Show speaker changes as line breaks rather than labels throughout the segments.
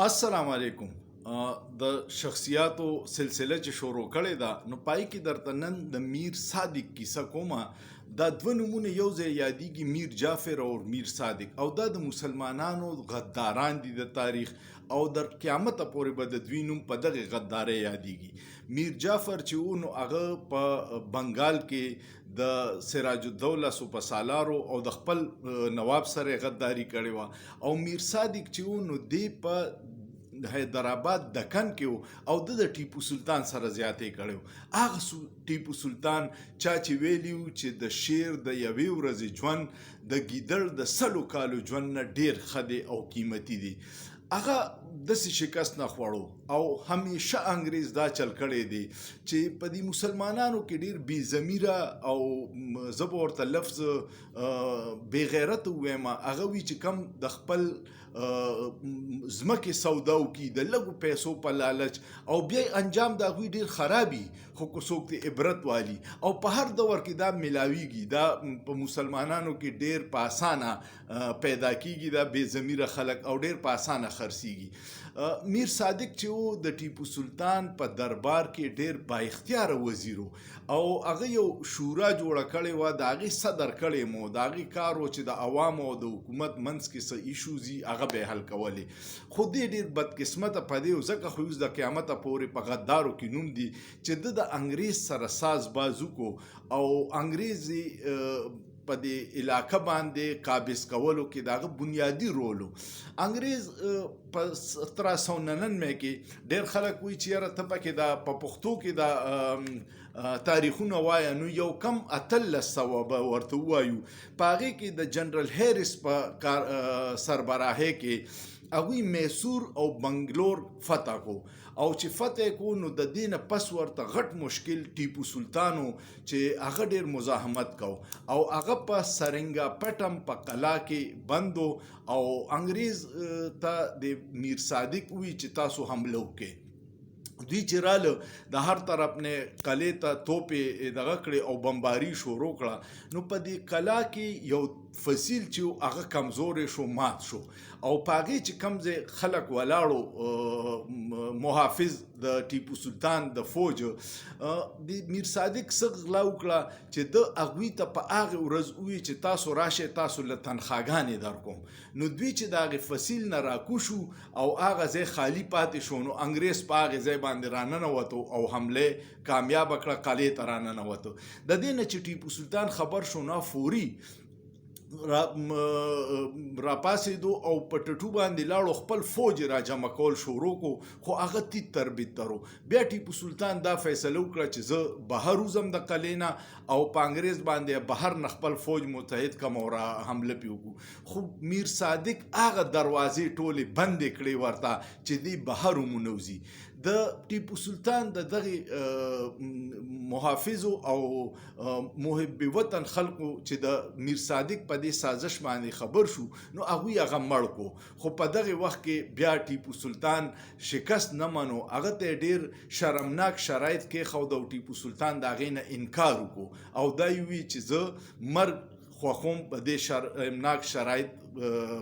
السلام علیکم. د شخصیاتو سلسله چې شروع کړې ده نو پای کې درته نن د میر صادق کیسه کومه. دا دوه نومونه یو ځای یادېږي، میر جعفر او میر صادق، او دا د مسلمانانو غداران دي د تاریخ، او در قیامته پورې به د دوی نوم په دغې غدارۍ یادېږي. میر جعفر چې و نو هغه په بنګال کې د سراج الدوله سپه سالارو او د خپل نواب سره غداري کړې وه، او میر صادق چې و نو دی په حیدرآباد دکن کې او د ټیپو سلطان سره زیاتې کړی. هغه ټیپو سلطان چا چې ویلي و چې د شیر د یوې ورځې ژوند د ګیدړ د سلو کالو ژوند نه ډېر ښه دی او قیمتي دی. هغه داسې شکست نه خوړو او همیشه انګریز دا چل کړی دی چې په دې مسلمانانو کې ډېر بې ضمیره او زه به ورته لفظ بې غیرته ووایم، هغه وي چې کم د خپل ځمکې سودا وکړي د لږو پیسو په لالچ، او بیا انجام د هغوی ډېر خراب وي، خو که څوک د عبرت والي او په هر دور کې دا میلاویږي. دا په مسلمانانو کې ډېر په اسانه پیدا کیږي، دا بې ضمیره خلک او ډېر په اسانه خرڅیږي. میر صادق چې و د ټیپو سلطان په دربار کې ډېر با اختیاره وزیر و، او هغه یو شورا جوړه کړې وه، د هغې صدر کړی مو، د هغې کار و چې د عوامو او د حکومت منځ کې څه ایشوز وي هغه به یې حل کولې. خو دې ډېر بدقسمته په دې و، ځکه خو اوس د قیامته پورې په غدارو کې نوم دی چې د انګریز سره ساز باز وکړو او انګریز په دې علاقه باندې قابض کولو کې د هغه بنیادي رول و. انګریز په 1799 کې ډېر خلک وایي چې یاره ته پکې دا په پښتو کې دا تاریخونه وایه، نو یو کم 1800 به ورته ووایو. په هغې کې د جنرال هیریس په سربراهۍ کې هغوی میسور او بنګلور فتح کو، او چې فتح کو نو د دې نه پس ورته غټ مشکل ټیپو سلطانو چې هغه ډېر مزاحمت کو، او هغه په سرنګا پټم په قلا کې بندو، او انګریز ته د میر صادق وی چې تاسو حمله وکړئ. دوی چې راله د هر طرف نه قلعې ته توپې دغه کړې او بمباري شروع کړه. نو په دې قلا کې یو فصیل چې هغه کمزوری شو، مات شو، او په هغې چې کوم ځای خلک ولاړو محافظ د ټیپو سلطان د فوج، د میر صادق څه غلا وکړه چې د هغوی ته په هغې ورځ ووایي چې تاسو راشئ، تاسو له تنخواګانې درکوم. نو دوی چې د هغې فصیل نه راکوشو او هغه ځای خالي پاتې شو، نو انګریز په هغې ځای باندې راننوتو او حمله کامیابه کړه، قلعې ته راننوتو. د دې نه چې ټیپو سلطان خبر شو، نو فوري راپاسېدو او په ټټو باندې لاړو، خپل فوج را جمع کول شروع کو، خو هغه تیت تر بیتر و. بیا ټیپو سلطان دا فیصله وکړه چې زه بهر وځم د قلعې نه، او په انګریز باندې بهر نه خپل فوج متحد کړم او را حمله پرې وکړو. خو میر صادق هغه دروازې ټولې بندې کړې ورته چې دی بهر ومنوځي. د ټیپو سلطان د دغې محافظو او محب وطن خلکو چې د میر صادق په دې سازش باندې خبر شو، نو هغوی هغه مړ کو. خو په دغې وخت کې بیا ټیپو سلطان شکست نه منو، هغه ته یې ډېر شرمناک شرایط کېښود، او ټیپو سلطان د هغې نه انکار وکړو، او دا یې وویل چې زه مرګ خوښوم په دې شرمناک شرایط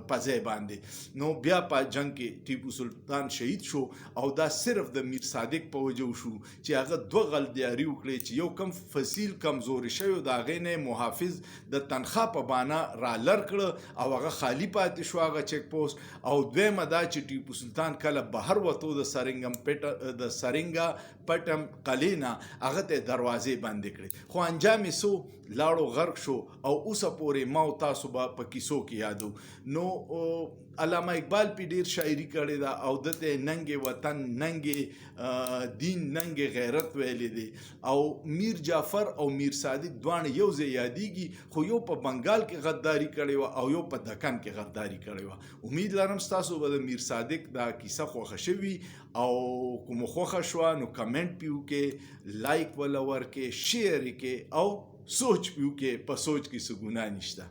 په ځای باندې. نو بیا په جنگ کې ټیپو سلطان شهید شو، او دا صرف د میر صادق په وجه وشو چې هغه دوه غلطیاري وکړې چې یو کم فصیل کمزوري شوی، د هغې نه محافظ د تنخوا په بانه را لر کړه او هغه خالي پاتې شو هغه چیک پوسټ. او دویمه دا چې ټیپو سلطان کله بهر وتو د سرنګا پټم قلعې نه، هغه ته دروازې بندې کړې. خو انجام یې څو لاړو، غرق شو، او اوسه پورې ما او تاسو به په کیسو کې یادو. نو علامه اقبال پې ډېر شاعري کړې ده، او ده ته ننګې وطن، ننګې دین، ننګې غیرت ویلی دی. او میر جعفر او میر صادق دواړه یو ځای یادېږي، خو یو په بنګال کې غداري کړې وه او یو په دکن کې غداري کړې وه. امید لرم ستاسو به د میر صادق دا کیسه خوښه شوي، او که مو خوښه شوه نو کمنټ پې وکړئ، لایک وله ورکړئ، شیر یې کړئ، او سوچ پې وکړئ. په سوچ کې څه ګناه نشته.